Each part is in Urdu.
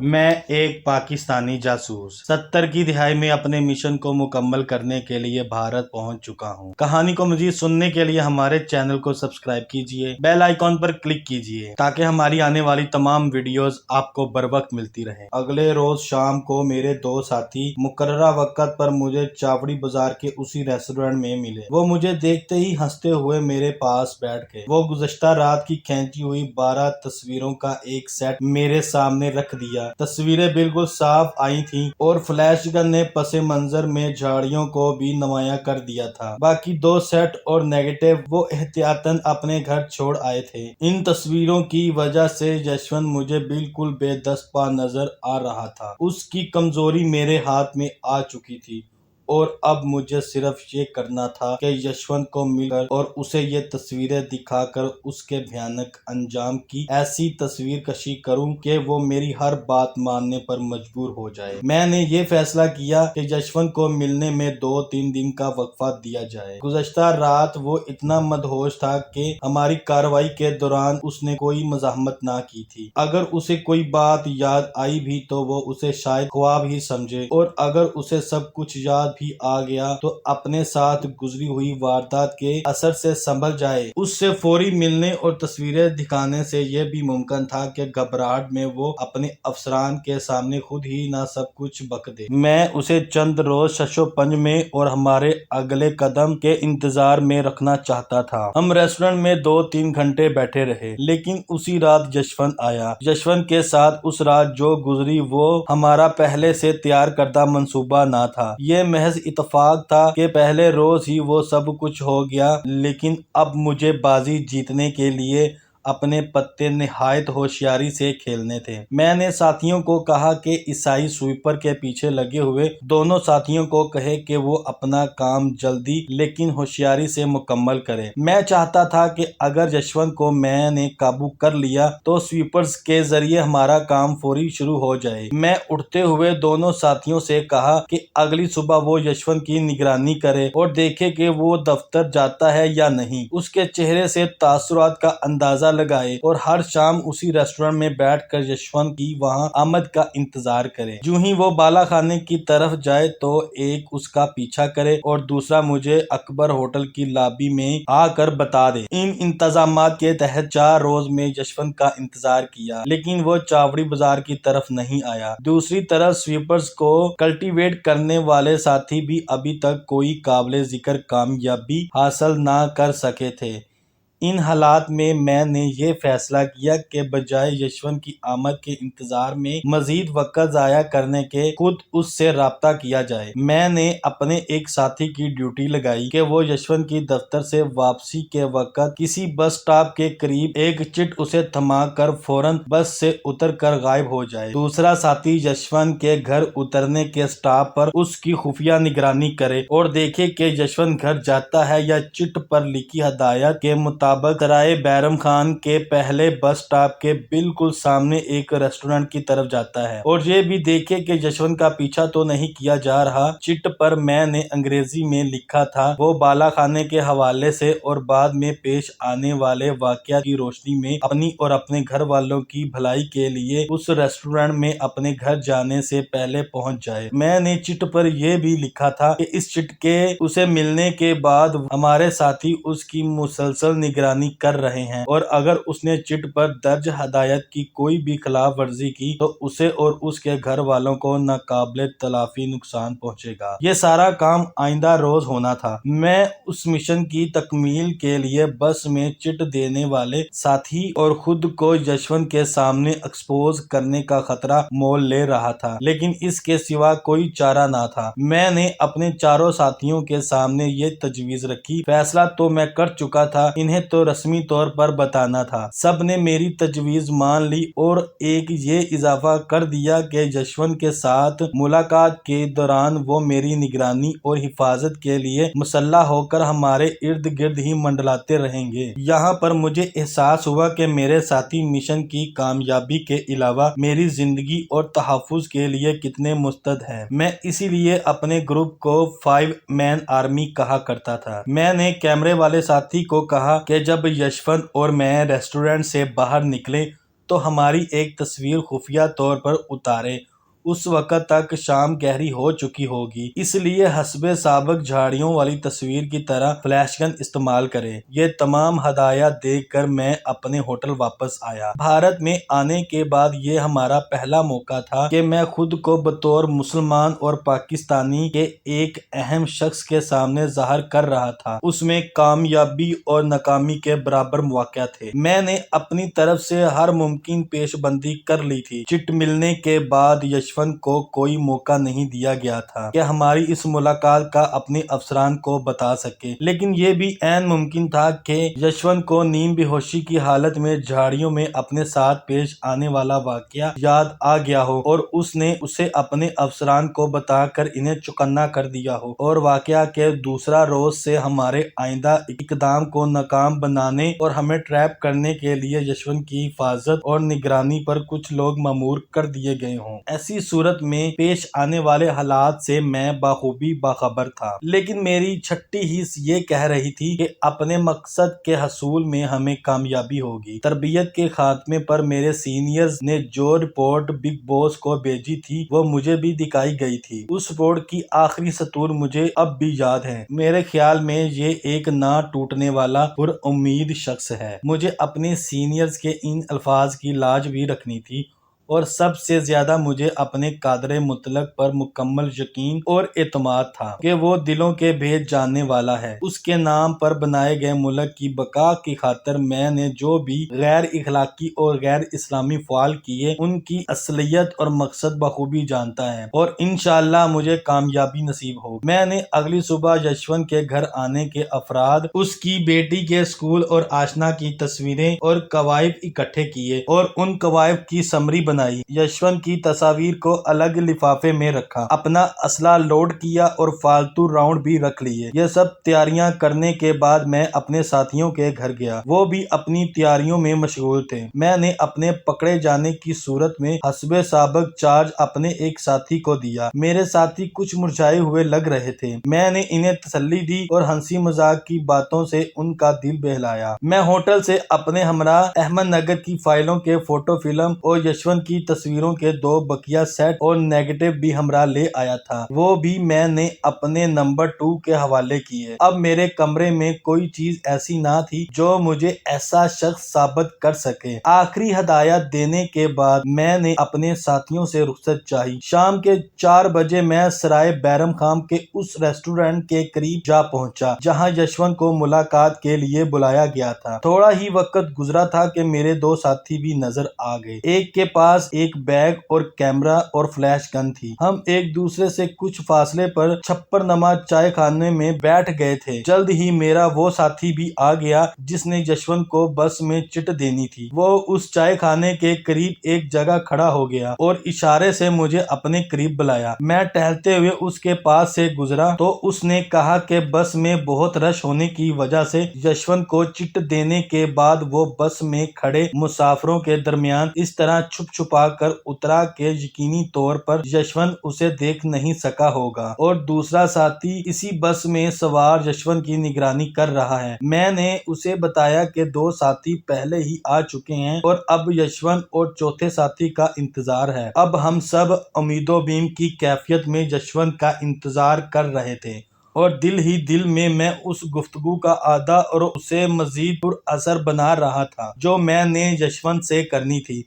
میں ایک پاکستانی جاسوس 70 کی دہائی میں اپنے مشن کو مکمل کرنے کے لیے بھارت پہنچ چکا ہوں۔ کہانی کو مزید سننے کے لیے ہمارے چینل کو سبسکرائب کیجئے، بیل آئیکن پر کلک کیجئے تاکہ ہماری آنے والی تمام ویڈیوز آپ کو بر وقت ملتی رہیں۔ اگلے روز شام کو میرے دو ساتھی مقررہ وقت پر مجھے چاوڑی بازار کے اسی ریسٹورنٹ میں ملے۔ وہ مجھے دیکھتے ہی ہنستے ہوئے میرے پاس بیٹھ گئے۔ وہ گزشتہ رات کی کھینچی ہوئی 12 تصویروں کا ایک سیٹ میرے سامنے رکھ دیا۔ تصویریں بالکل صاف آئی تھیں اور فلیش گن نے پس منظر میں جھاڑیوں کو بھی نمایاں کر دیا تھا۔ باقی 2 سیٹ اور نیگیٹو وہ احتیاطاً اپنے گھر چھوڑ آئے تھے۔ ان تصویروں کی وجہ سے یشونت مجھے بالکل بے دست پا نظر آ رہا تھا۔ اس کی کمزوری میرے ہاتھ میں آ چکی تھی اور اب مجھے صرف یہ کرنا تھا کہ یشونت کو مل کر اور اسے یہ تصویریں دکھا کر اس کے بھیانک انجام کی ایسی تصویر کشی کروں کہ وہ میری ہر بات ماننے پر مجبور ہو جائے۔ میں نے یہ فیصلہ کیا کہ یشونت کو ملنے میں 2-3 دن کا وقفہ دیا جائے۔ گزشتہ رات وہ اتنا مدہوش تھا کہ ہماری کارروائی کے دوران اس نے کوئی مزاحمت نہ کی تھی۔ اگر اسے کوئی بات یاد آئی بھی تو وہ اسے شاید خواب ہی سمجھے، اور اگر اسے سب کچھ یاد بھی آ گیا تو اپنے ساتھ گزری ہوئی واردات کے اثر سے سنبھل جائے۔ اس سے فوری ملنے اور تصویریں دکھانے سے یہ بھی ممکن تھا کہ گھبراہٹ میں وہ اپنے افسران کے سامنے خود ہی نہ سب کچھ بک دے۔ میں اسے چند روز شش و پنج میں اور ہمارے اگلے قدم کے انتظار میں رکھنا چاہتا تھا۔ ہم ریسٹورنٹ میں 2-3 گھنٹے بیٹھے رہے، لیکن اسی رات یشونت آیا۔ یشونت کے ساتھ اس رات جو گزری وہ ہمارا پہلے سے تیار کردہ منصوبہ نہ تھا۔ یہ محض اتفاق تھا کہ پہلے روز ہی وہ سب کچھ ہو گیا، لیکن اب مجھے بازی جیتنے کے لیے اپنے پتے نہایت ہوشیاری سے کھیلنے تھے۔ میں نے ساتھیوں کو کہا کہ عیسائی سویپر کے پیچھے لگے ہوئے دونوں ساتھیوں کو کہے کہ وہ اپنا کام جلدی لیکن ہوشیاری سے مکمل کرے۔ میں چاہتا تھا کہ اگر یشونت کو میں نے قابو کر لیا تو سویپرز کے ذریعے ہمارا کام فوری شروع ہو جائے۔ میں اٹھتے ہوئے دونوں ساتھیوں سے کہا کہ اگلی صبح وہ یشونت کی نگرانی کرے اور دیکھے کہ وہ دفتر جاتا ہے یا نہیں۔ اس کے چہرے سے تاثرات کا اندازہ لگائے اور ہر شام اسی ریسٹورنٹ میں بیٹھ کر یشونت کی وہاں آمد کا انتظار کرے۔ جوں ہی وہ بالا خانے کی طرف جائے تو ایک اس کا پیچھا کرے اور دوسرا مجھے اکبر ہوٹل کی لابی میں آ کر بتا دے۔ ان انتظامات کے تحت 4 روز میں یشونت کا انتظار کیا، لیکن وہ چاوڑی بازار کی طرف نہیں آیا۔ دوسری طرف سویپرز کو کلٹیویٹ کرنے والے ساتھی بھی ابھی تک کوئی قابل ذکر کامیابی حاصل نہ کر سکے تھے۔ ان حالات میں نے یہ فیصلہ کیا کہ بجائے یشونت کی آمد کے انتظار میں مزید وقت ضائع کرنے کے خود اس سے رابطہ کیا جائے۔ میں نے اپنے ایک ساتھی کی ڈیوٹی لگائی کہ وہ یشونت کی دفتر سے واپسی کے وقت کسی بس اسٹاپ کے قریب ایک چٹ اسے تھما کر فوراً بس سے اتر کر غائب ہو جائے۔ دوسرا ساتھی یشونت کے گھر اترنے کے اسٹاپ پر اس کی خفیہ نگرانی کرے اور دیکھے کہ یشونت گھر جاتا ہے یا چٹ پر لکھی ہدایت کے مطابق سرائے بیرم خان کے پہلے بس اسٹاپ کے بالکل سامنے ایک ریسٹورنٹ کی طرف جاتا ہے، اور یہ بھی دیکھے کہ یشونت کا پیچھا تو نہیں کیا جا رہا۔ چٹ پر میں نے انگریزی میں لکھا تھا، وہ بالا خانے کے حوالے سے اور بعد میں پیش آنے والے واقعات کی روشنی میں اپنی اور اپنے گھر والوں کی بھلائی کے لیے اس ریسٹورنٹ میں اپنے گھر جانے سے پہلے پہنچ جائے۔ میں نے چٹ پر یہ بھی لکھا تھا کہ اس چٹ کے اسے ملنے کے بعد ہمارے ساتھی اس کی مسلسل نگرانی کر رہے ہیں، اور اگر اس نے چٹ پر درج ہدایت کی کوئی بھی خلاف ورزی کی تو اسے اور اس کے گھر والوں کو ناقابل تلافی نقصان پہنچے گا۔ یہ سارا کام آئندہ روز ہونا تھا۔ میں اس مشن کی تکمیل کے لیے بس میں چٹ دینے والے ساتھی اور خود کو یشونت کے سامنے ایکسپوز کرنے کا خطرہ مول لے رہا تھا، لیکن اس کے سوا کوئی چارہ نہ تھا۔ میں نے اپنے چاروں ساتھیوں کے سامنے یہ تجویز رکھی، فیصلہ تو میں کر چکا تھا، انہیں تو رسمی طور پر بتانا تھا۔ سب نے میری تجویز مان لی اور ایک یہ اضافہ کر دیا کہ یشونت کے ساتھ ملاقات کے دوران وہ میری نگرانی اور حفاظت کے لیے مسلح ہو کر ہمارے ارد گرد ہی منڈلاتے رہیں گے۔ یہاں پر مجھے احساس ہوا کہ میرے ساتھی مشن کی کامیابی کے علاوہ میری زندگی اور تحفظ کے لیے کتنے مستعد ہیں۔ میں اسی لیے اپنے گروپ کو 5 مین آرمی کہا کرتا تھا۔ میں نے کیمرے والے ساتھی کو کہا کہ جب یشونت اور میں ریسٹورنٹ سے باہر نکلیں تو ہماری ایک تصویر خفیہ طور پر اتارے۔ اس وقت تک شام گہری ہو چکی ہوگی، اس لیے حسب سابق جھاڑیوں والی تصویر کی طرح فلیش گن استعمال کریں۔ یہ تمام ہدایات دیکھ کر میں اپنے ہوٹل واپس آیا۔ بھارت میں آنے کے بعد یہ ہمارا پہلا موقع تھا کہ میں خود کو بطور مسلمان اور پاکستانی کے ایک اہم شخص کے سامنے ظاہر کر رہا تھا۔ اس میں کامیابی اور ناکامی کے برابر مواقع تھے۔ میں نے اپنی طرف سے ہر ممکن پیش بندی کر لی تھی۔ چٹ ملنے کے بعد یشونت کو کوئی موقع نہیں دیا گیا تھا کہ ہماری اس ملاقات کا اپنے افسران کو بتا سکے، لیکن یہ بھی عین ممکن تھا کہ یشونت کو نیم بے ہوشی کی حالت میں جھاڑیوں میں اپنے ساتھ پیش آنے والا واقعہ یاد آ گیا ہو اور اس نے اسے اپنے افسران کو بتا کر انہیں چوکنا کر دیا ہو، اور واقعہ کے دوسرا روز سے ہمارے آئندہ اقدام کو ناکام بنانے اور ہمیں ٹریپ کرنے کے لیے یشونت کی حفاظت اور نگرانی پر کچھ لوگ مامور کر دیے گئے ہوں۔ ایسی صورت میں پیش آنے والے حالات سے میں بخوبی باخبر تھا، لیکن میری چھٹی حس یہ کہہ رہی تھی کہ اپنے مقصد کے حصول میں ہمیں کامیابی ہوگی۔ تربیت کے خاتمے پر میرے سینئرز نے جو رپورٹ بگ باس کو بھیجی تھی وہ مجھے بھی دکھائی گئی تھی۔ اس رپورٹ کی آخری سطور مجھے اب بھی یاد ہے۔ میرے خیال میں یہ ایک نہ ٹوٹنے والا پر امید شخص ہے۔ مجھے اپنے سینئرز کے ان الفاظ کی لاج بھی رکھنی تھی، اور سب سے زیادہ مجھے اپنے قادر مطلق پر مکمل یقین اور اعتماد تھا کہ وہ دلوں کے بھید جاننے والا ہے۔ اس کے نام پر بنائے گئے ملک کی بقا کی خاطر میں نے جو بھی غیر اخلاقی اور غیر اسلامی فعال کیے، ان کی اصلیت اور مقصد بخوبی جانتا ہے، اور انشاءاللہ مجھے کامیابی نصیب ہو۔ میں نے اگلی صبح یشونت کے گھر آنے کے افراد، اس کی بیٹی کے اسکول اور آشنا کی تصویریں اور کوائف اکٹھے کیے اور ان کوائف کی سمری بنائی۔ یشونت کی تصاویر کو الگ لفافے میں رکھا، اپنا اسلحہ لوڈ کیا اور فالتو راؤنڈ بھی رکھ لیے۔ یہ سب تیاریاں کرنے کے بعد میں اپنے ساتھیوں کے گھر گیا۔ وہ بھی اپنی تیاریوں میں مشغول تھے۔ میں نے اپنے پکڑے جانے کی صورت میں حسب سابق چارج اپنے ایک ساتھی کو دیا۔ میرے ساتھی کچھ مرجھائے ہوئے لگ رہے تھے۔ میں نے انہیں تسلی دی اور ہنسی مذاق کی باتوں سے ان کا دل بہلایا۔ میں ہوٹل سے اپنے ہمراہ احمد نگر کی فائلوں کے فوٹو فلم اور یشونت کی تصویروں کے 2 بقیہ سیٹ اور نیگیٹو بھی ہمراہ لے آیا تھا۔ وہ بھی میں نے اپنے نمبر 2 کے حوالے کیے۔ اب میرے کمرے میں کوئی چیز ایسی نہ تھی جو مجھے ایسا شخص ثابت کر سکے۔ آخری ہدایات دینے کے بعد میں نے اپنے ساتھیوں سے رخصت چاہی۔ شام کے 4 بجے میں سرائے بیرم خان کے اس ریسٹورنٹ کے قریب جا پہنچا جہاں یشونت کو ملاقات کے لیے بلایا گیا تھا۔ تھوڑا ہی وقت گزرا تھا کہ میرے 2 ساتھی بھی نظر آ گئے۔ ایک کے پاس ایک بیگ اور کیمرہ اور فلیش گن تھی۔ ہم ایک دوسرے سے کچھ فاصلے پر چھپر نما چائے خانے میں بیٹھ گئے تھے۔ جلد ہی میرا وہ ساتھی بھی آ گیا جس نے یشونت کو بس میں چٹ دینی تھی۔ وہ اس چائے خانے کے قریب ایک جگہ کھڑا ہو گیا اور اشارے سے مجھے اپنے قریب بلایا۔ میں ٹہلتے ہوئے اس کے پاس سے گزرا تو اس نے کہا کہ بس میں بہت رش ہونے کی وجہ سے یشونت کو چٹ دینے کے بعد وہ بس میں کھڑے مسافروں کے درمیان اس طرح چھپ چھپا کر اترا کہ یقینی طور پر یشونت اسے دیکھ نہیں سکا ہوگا، اور دوسرا ساتھی اسی بس میں سوار یشونت کی نگرانی کر رہا ہے۔ میں نے اسے بتایا کہ 2 ساتھی پہلے ہی آ چکے ہیں اور اب یشونت اور چوتھے ساتھی کا انتظار ہے۔ اب ہم سب امید و بیم کی کیفیت میں یشونت کا انتظار کر رہے تھے، اور دل ہی دل میں اس گفتگو کا اعادہ اور اسے مزید پر اثر بنا رہا تھا جو میں نے یشونت سے کرنی تھی۔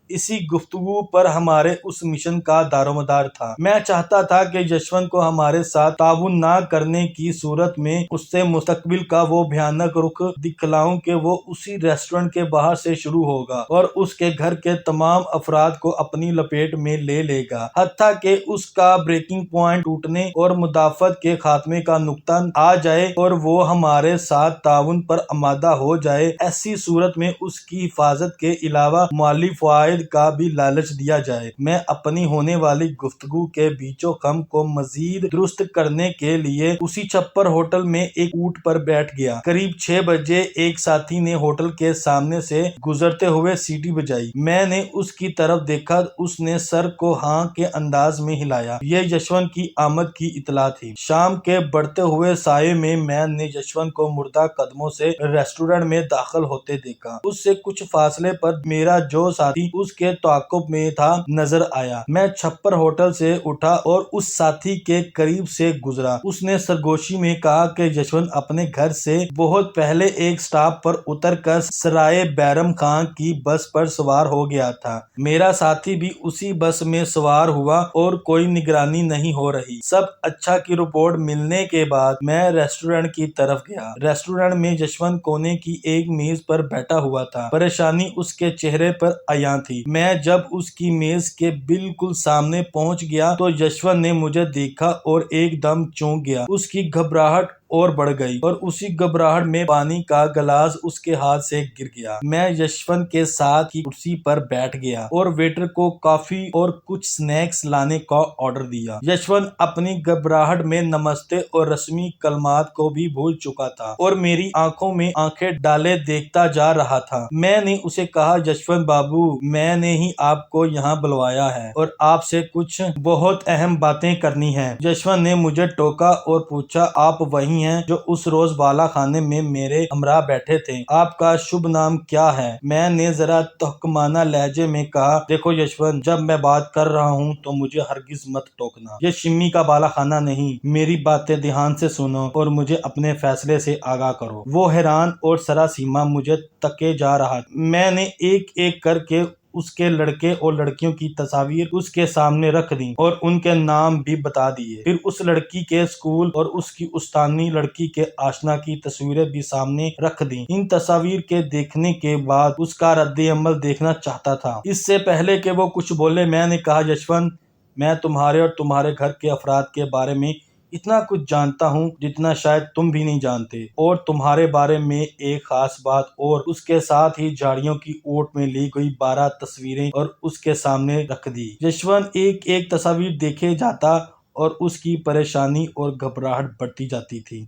اسی گفتگو پر ہمارے اس مشن کا دارومدار تھا۔ میں چاہتا تھا کہ یشونت کو ہمارے ساتھ تعاون نہ کرنے کی صورت میں اس سے مستقبل کا وہ بھیانک رخ دکھلاؤں کہ وہ اسی ریسٹورنٹ کے باہر سے شروع ہوگا اور اس کے گھر کے تمام افراد کو اپنی لپیٹ میں لے لے گا، حتیٰ کہ اس کا بریکنگ پوائنٹ ٹوٹنے اور مدافعت کے خاتمے کا نقطہ آ جائے اور وہ ہمارے ساتھ تعاون پر آمادہ ہو جائے۔ ایسی صورت میں اس کی حفاظت کے علاوہ مالی فوائد فوائد کا بھی لالچ دیا جائے۔ میں اپنی ہونے والی گفتگو کے بیچ و خم کو مزید درست کرنے کے لیے اسی چھپر ہوٹل میں ایک اونٹ پر بیٹھ گیا۔ قریب 6 بجے ایک ساتھی نے ہوٹل کے سامنے سے گزرتے ہوئے سیٹی بجائی۔ میں نے اس کی طرف دیکھا، اس نے سر کو ہاں کے انداز میں ہلایا۔ یہ یشونت کی آمد کی اطلاع تھی۔ شام کے بڑھتے ہوئے سائے میں نے یشونت کو مردہ قدموں سے ریسٹورنٹ میں داخل ہوتے دیکھا۔ اس سے کچھ فاصلے پر میرا جو ساتھی اس کے تعاقب میں تھا نظر آیا۔ میں چھپر ہوٹل سے اٹھا اور اس ساتھی کے قریب سے گزرا۔ اس نے سرگوشی میں کہا کہ یشونت اپنے گھر سے بہت پہلے ایک سٹاپ پر اتر کر سرائے بیرم خان کی بس پر سوار ہو گیا تھا۔ میرا ساتھی بھی اسی بس میں سوار ہوا اور کوئی نگرانی نہیں ہو رہی۔ سب اچھا کی رپورٹ ملنے کے بعد میں ریسٹورنٹ کی طرف گیا۔ ریسٹورنٹ میں یشونت کونے کی ایک میز پر بیٹھا ہوا تھا۔ پریشانی اس کے چہرے پر عیاں تھی۔ میں جب اس کی میز کے بالکل سامنے پہنچ گیا تو یشونت نے مجھے دیکھا اور ایک دم چونک گیا۔ اس کی گھبراہٹ اور بڑھ گئی اور اسی گھبراہٹ میں پانی کا گلاس اس کے ہاتھ سے گر گیا۔ میں یشونت کے ساتھ کی کرسی پر بیٹھ گیا اور ویٹر کو کافی اور کچھ سنیکس لانے کا آرڈر دیا۔ یشونت اپنی گھبراہٹ میں نمستے اور رسمی کلمات کو بھی بھول چکا تھا اور میری آنکھوں میں آنکھیں ڈالے دیکھتا جا رہا تھا۔ میں نے اسے کہا، یشونت بابو، میں نے ہی آپ کو یہاں بلوایا ہے اور آپ سے کچھ بہت اہم باتیں کرنی ہیں۔ یشونت نے مجھے ٹوکا اور پوچھا، آپ وہی ہیں جو اس روز بالا خانے میں میرے ہمراہ بیٹھے تھے؟ آپ کا شبھ نام کیا ہے؟ میں نے ذرا تحقمانہ لہجے میں کہا، دیکھو یشونت، جب میں بات کر رہا ہوں تو مجھے ہرگز مت ٹوکنا۔ یہ شمی کا بالا خانہ نہیں۔ میری باتیں دھیان سے سنو اور مجھے اپنے فیصلے سے آگاہ کرو۔ وہ حیران اور سراسیمہ مجھے تکے جا رہا تھا۔ میں نے ایک ایک کر کے اس کے لڑکے اور لڑکیوں کی تصاویر اس کے سامنے رکھ دیں اور ان کے نام بھی بتا دیے۔ پھر اس لڑکی کے اسکول اور اس کی استانی لڑکی کے آشنا کی تصویریں بھی سامنے رکھ دیں۔ ان تصاویر کے دیکھنے کے بعد اس کا رد عمل دیکھنا چاہتا تھا۔ اس سے پہلے کہ وہ کچھ بولے میں نے کہا، یشونت، میں تمہارے اور تمہارے گھر کے افراد کے بارے میں اتنا کچھ جانتا ہوں جتنا شاید تم بھی نہیں جانتے، اور تمہارے بارے میں ایک خاص بات اور اس کے ساتھ ہی جھاڑیوں کی اوٹ میں لی گئی 12 تصویریں اور اس کے سامنے رکھ دی۔ یشونت ایک ایک تصویر دیکھے جاتا اور اس کی پریشانی اور گھبراہٹ بڑھتی جاتی تھی۔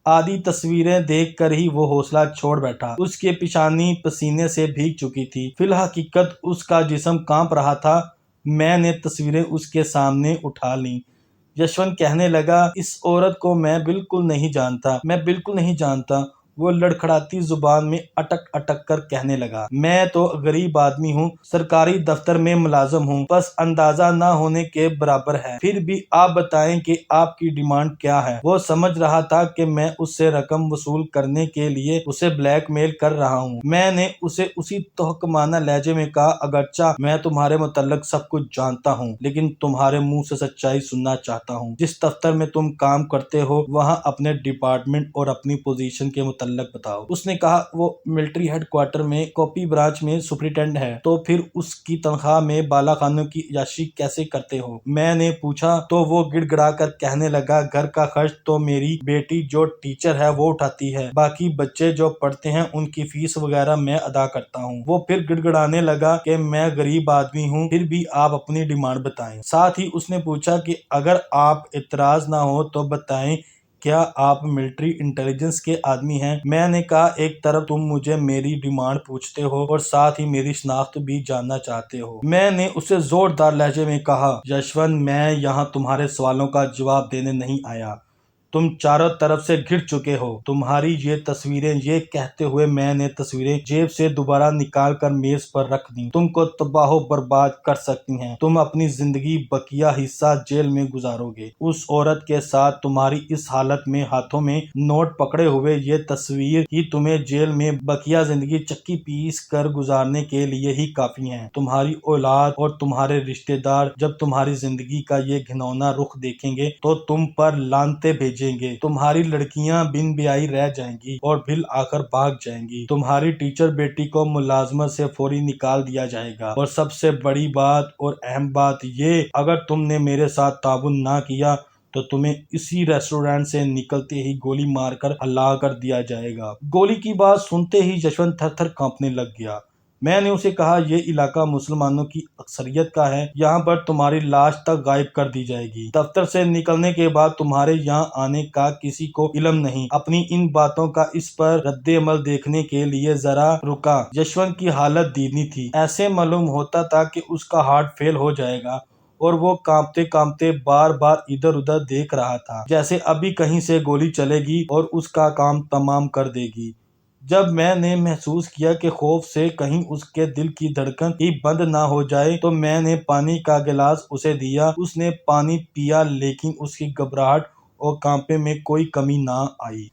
آدھی تصویریں دیکھ کر ہی وہ حوصلہ چھوڑ بیٹھا۔ اس کی پیشانی پسینے سے بھیگ چکی تھی۔ فی الحقیقت اس کا جسم کانپ رہا تھا۔ میں نے تصویریں اس کے سامنے اٹھا لیں۔ یشونت کہنے لگا، اس عورت کو میں بالکل نہیں جانتا، میں بالکل نہیں جانتا۔ وہ لڑکھڑاتی زبان میں اٹک اٹک کر کہنے لگا، میں تو غریب آدمی ہوں، سرکاری دفتر میں ملازم ہوں، بس اندازہ نہ ہونے کے برابر ہے۔ پھر بھی آپ بتائیں کہ آپ کی ڈیمانڈ کیا ہے؟ وہ سمجھ رہا تھا کہ میں اس سے رقم وصول کرنے کے لیے اسے بلیک میل کر رہا ہوں۔ میں نے اسے اسی تحقمانہ لہجے میں کہا، اگرچہ میں تمہارے متعلق سب کچھ جانتا ہوں، لیکن تمہارے منہ سے سچائی سننا چاہتا ہوں۔ جس دفتر میں تم کام کرتے ہو وہاں اپنے ڈپارٹمنٹ اور اپنی پوزیشن کے متعلق بتاؤ۔ اس نے کہا، وہ ملٹری ہیڈ کوارٹر میں کاپی برانچ میں سپرنٹینڈنٹ ہے۔ تو پھر اس کی تنخواہ میں بالا خانوں کی عیاشی کیسے کرتے ہو؟ میں نے پوچھا تو وہ گڑ گڑا کر کہنے لگا، گھر کا خرچ تو میری بیٹی جو ٹیچر ہے وہ اٹھاتی ہے، باقی بچے جو پڑھتے ہیں ان کی فیس وغیرہ میں ادا کرتا ہوں۔ وہ پھر گڑ گڑانے لگا کہ میں غریب آدمی ہوں، پھر بھی آپ اپنی ڈیمانڈ بتائیں۔ ساتھ ہی اس نے پوچھا کہ اگر آپ اعتراض نہ ہو تو بتائیں، کیا آپ ملٹری انٹیلیجنس کے آدمی ہیں؟ میں نے کہا، ایک طرف تم مجھے میری ڈیمانڈ پوچھتے ہو اور ساتھ ہی میری شناخت بھی جاننا چاہتے ہو۔ میں نے اسے زوردار لہجے میں کہا، یشونت، میں یہاں تمہارے سوالوں کا جواب دینے نہیں آیا۔ تم چاروں طرف سے گھر چکے ہو۔ تمہاری یہ تصویریں، یہ کہتے ہوئے میں نے تصویریں جیب سے دوبارہ نکال کر میز پر رکھ دیں، تم کو تباہ و برباد کر سکتی ہیں۔ تم اپنی زندگی بقیہ حصہ جیل میں گزارو گے۔ اس عورت کے ساتھ تمہاری اس حالت میں ہاتھوں میں نوٹ پکڑے ہوئے یہ تصویر ہی تمہیں جیل میں بقیہ زندگی چکی پیس کر گزارنے کے لیے ہی کافی ہیں۔ تمہاری اولاد اور تمہارے رشتے دار جب تمہاری زندگی کا یہ گھناؤنا رخ دیکھیں گے تو تم پر لعنتیں بھیجیں گے۔ تمہاری لڑکیاں بن بیائی رہ جائیں گی اور بالآخر بھاگ جائیں گی۔ تمہاری ٹیچر بیٹی کو ملازمت سے فوری نکال دیا جائے گا، اور سب سے بڑی بات اور اہم بات یہ، اگر تم نے میرے ساتھ تعاون نہ کیا تو تمہیں اسی ریسٹورنٹ سے نکلتے ہی گولی مار کر ہلاک کر دیا جائے گا۔ گولی کی بات سنتے ہی یشونت تھر تھر کانپنے لگ گیا۔ میں نے اسے کہا یہ علاقہ مسلمانوں کی اکثریت کا ہے، یہاں پر تمہاری لاش تک غائب کر دی جائے گی، دفتر سے نکلنے کے بعد تمہارے یہاں آنے کا کسی کو علم نہیں۔ اپنی ان باتوں کا اس پر رد عمل دیکھنے کے لیے ذرا رکا۔ یشونت کی حالت دیدنی تھی، ایسے معلوم ہوتا تھا کہ اس کا ہارٹ فیل ہو جائے گا، اور وہ کانپتے کانپتے بار بار ادھر ادھر دیکھ رہا تھا، جیسے ابھی کہیں سے گولی چلے گی اور اس کا کام تمام کر دے گی۔ جب میں نے محسوس کیا کہ خوف سے کہیں اس کے دل کی دھڑکن ہی بند نہ ہو جائے تو میں نے پانی کا گلاس اسے دیا۔ اس نے پانی پیا لیکن اس کی گھبراہٹ اور کانپے میں کوئی کمی نہ آئی۔